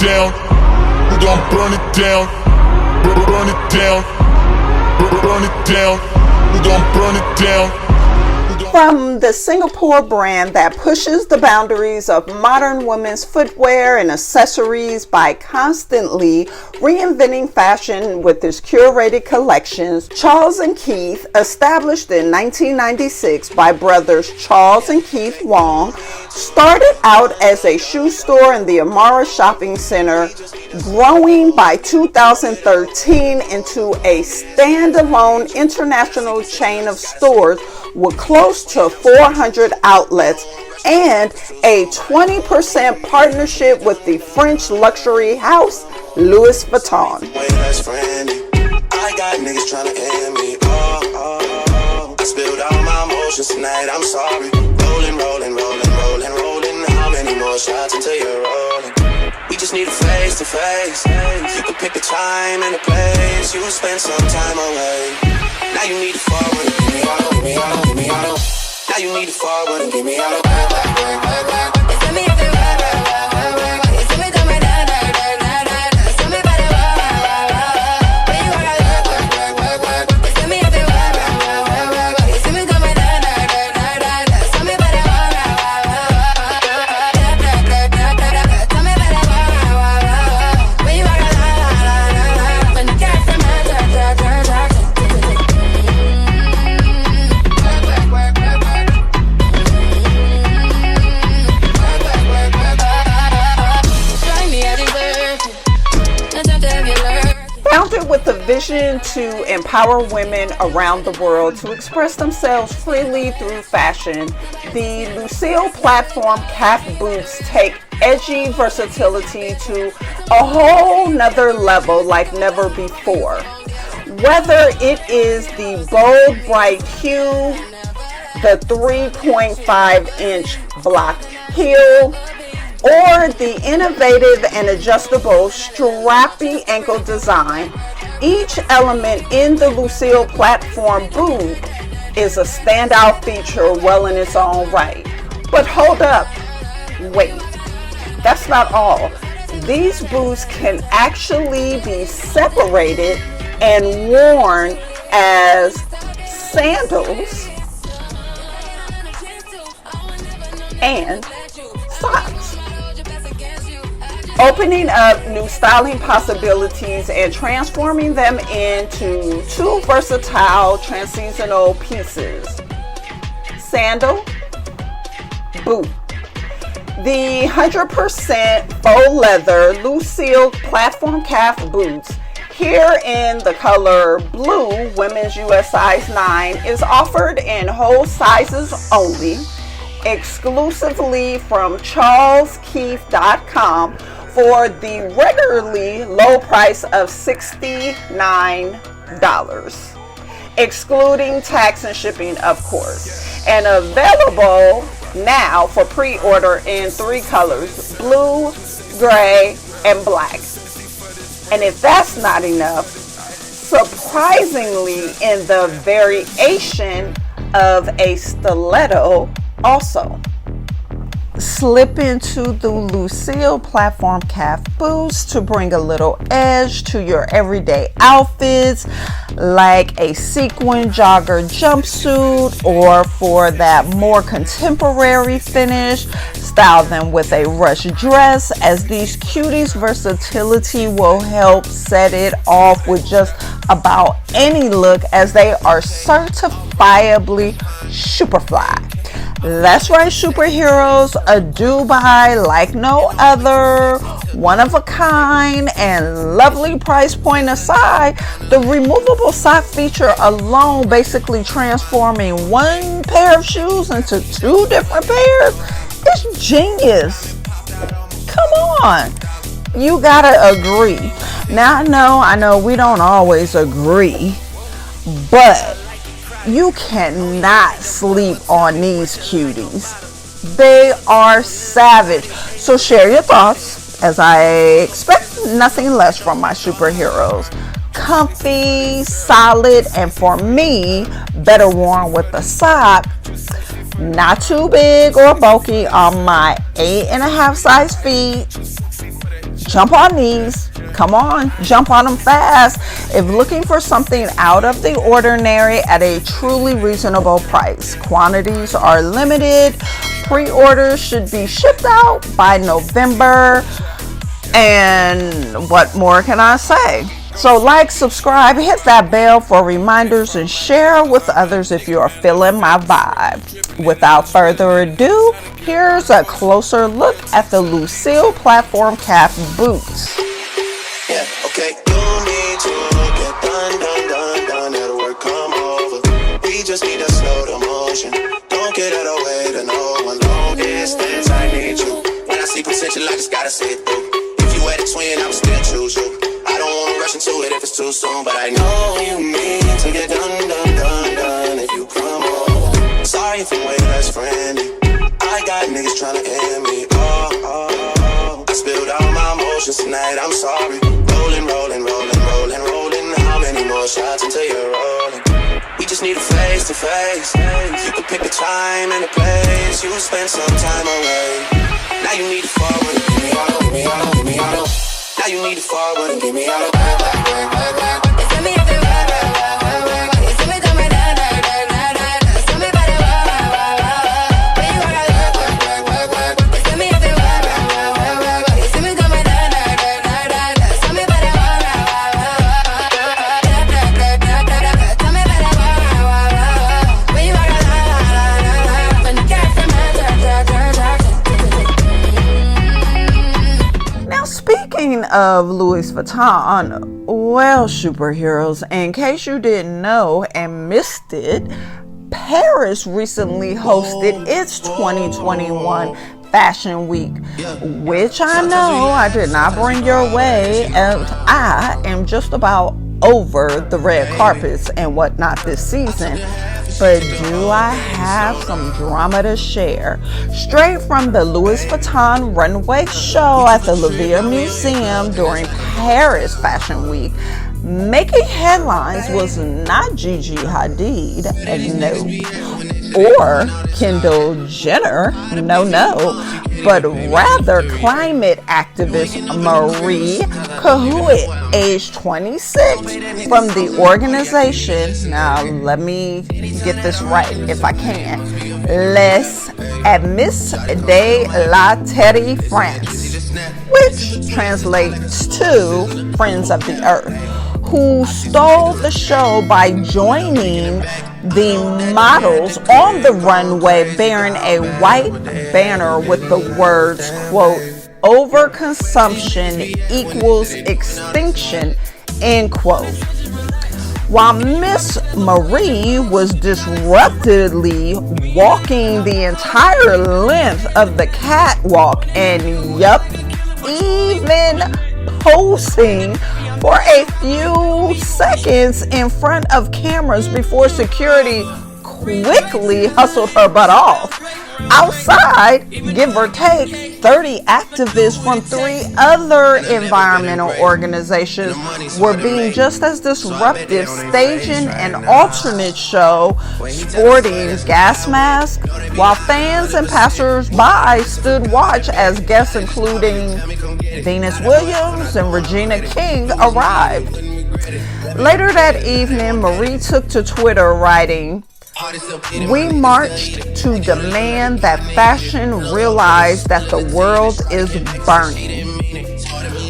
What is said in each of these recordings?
down? We gon' burn it down. Burn it down. Burn it down. We gon' burn it down. From the Singapore brand that pushes the boundaries of modern women's footwear and accessories by constantly reinventing fashion with its curated collections, Charles and Keith, established in 1996 by brothers Charles and Keith Wong, started out as a shoe store in the Amara Shopping Centre, growing by 2013 into a standalone international chain of stores with close to 400 outlets and a 20% partnership with the French luxury house Louis Vuitton. I got niggas trying to end me. I spilled all my emotions tonight, I'm sorry. Rolling. How many more shots until you're rolling? We just need a face to face. You can pick a time and a place. You will spend some time away. Now you need to forward and give me all. Now you need to forward and give me all. With a vision to empower women around the world to express themselves freely through fashion, the Lucille platform calf boots take edgy versatility to a whole nother level like never before. Whether it is the bold, bright hue, the 3.5-inch block heel, or the innovative and adjustable strappy ankle design, each element in the Lucille platform boot is a standout feature well in its own right. But hold up, wait, that's not all. These boots can actually be separated and worn as sandals and socks, opening up new styling possibilities and transforming them into two versatile transitional pieces. Sandal, boot. The 100% faux leather Lucille platform calf boots, here in the color blue, women's US size 9, is offered in whole sizes only, exclusively from charleskeith.com for the regularly low price of $69, excluding tax and shipping, of course, and available now for pre-order in 3 colors: blue, gray, and black. And if that's not enough, surprisingly in the variation of a stiletto also. Slip into the Lucille platform calf boots to bring a little edge to your everyday outfits, like a sequin jogger jumpsuit, or for that more contemporary finish, style them with a rush dress, as these cuties' versatility will help set it off with just about any look, as they are certifiably SHOEPERFLY. That's right, superheroes, a do-buy like no other, one of a kind, and lovely price point aside, the removable sock feature alone basically transforming one pair of shoes into 2 different pairs is genius. Come on, you gotta agree. Now I know we don't always agree, but you cannot sleep on these cuties. They are savage. So share your thoughts, as I expect nothing less from my superheroes. Comfy, solid, and for me, better worn with a sock. Not too big or bulky on my 8.5 size feet. jump on these. Come on, jump on them fast. If looking for something out of the ordinary at a truly reasonable price, quantities are limited. Pre-orders should be shipped out by November. And what more can I say? So like, subscribe, hit that bell for reminders, and share with others if you are feeling my vibe. Without further ado, here's a closer look at the Lucille platform calf boots. Yeah, okay. You need to get done. That'll work, come over. We just need to slow the motion. Don't get out of way to no one. Long distance, I need you. When I see potential, I just gotta see it through. If you had a twin, I would still choose you. I don't wanna rush into it if it's too soon, but I know you mean to get done. If you come over. Sorry if I'm way less friendly. I got niggas tryna end me. Oh. I spilled all my emotions tonight. I'm sorry. Rolling. How many more shots until you're rolling? We just need a face to face. You can pick a time and a place. You will spend some time away. Now you need to forward and give me all. Now you need to forward and give me all. Speaking of Louis Vuitton, well, superheroes, in case you didn't know and missed it, Paris recently hosted its 2021 Fashion Week, which I know I did not bring your way, and I am just about over the red carpets and whatnot this season. But do I have some drama to share? Straight from the Louis Vuitton runway show at the Louvre Museum during Paris Fashion Week, making headlines was not Gigi Hadid, no, or Kendall Jenner, no, but rather climate activist Marie Cahuet, age 26, from the organization, now let me get this right if I can, Les Amis de la Terre France, which translates to Friends of the Earth, who stole the show by joining the models on the runway bearing a white banner with the words, quote, overconsumption equals extinction, end quote. While Miss Marie was disruptively walking the entire length of the catwalk and even posing for a few seconds in front of cameras before security quickly hustled her butt off. Outside, give or take, 30 activists from 3 other environmental organizations were being just as disruptive, staging an alternate show sporting gas masks, while fans and passers-by stood watch as guests including Venus Williams and Regina King arrived. Later that evening, Marie took to Twitter writing, "We marched to demand that fashion realize that the world is burning."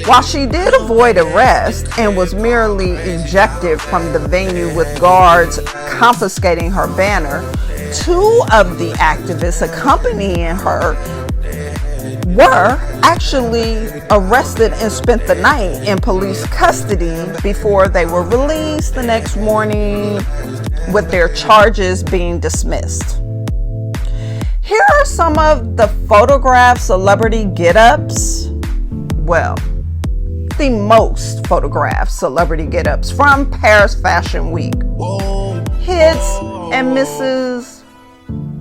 While she did avoid arrest and was merely ejected from the venue with guards confiscating her banner, 2 of the activists accompanying her were actually arrested and spent the night in police custody before they were released the next morning with their charges being dismissed. Here are some of the photographed celebrity get-ups. Well, the most photographed celebrity get-ups from Paris Fashion Week. Hits and misses,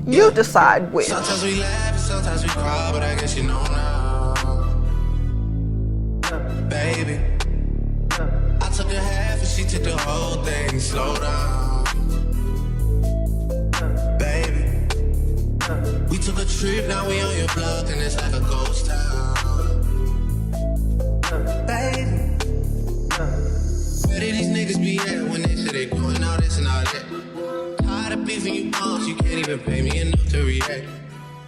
you decide which. Sometimes we laugh and sometimes we cry, but I guess you know now. Baby, I took a half and she took the whole thing. Slow down. Baby, we took a trip, now we on your block and it's like a ghost town. You can't even pay me enough to react.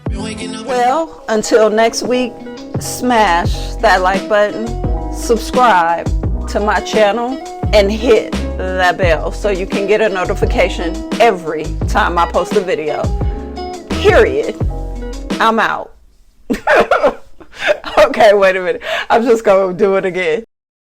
Been waking up. Well, until next week, smash that like button, subscribe to my channel, and hit that bell so you can get a notification every time I post a video. Period. I'm out. Okay, wait a minute. I'm just going to do it again.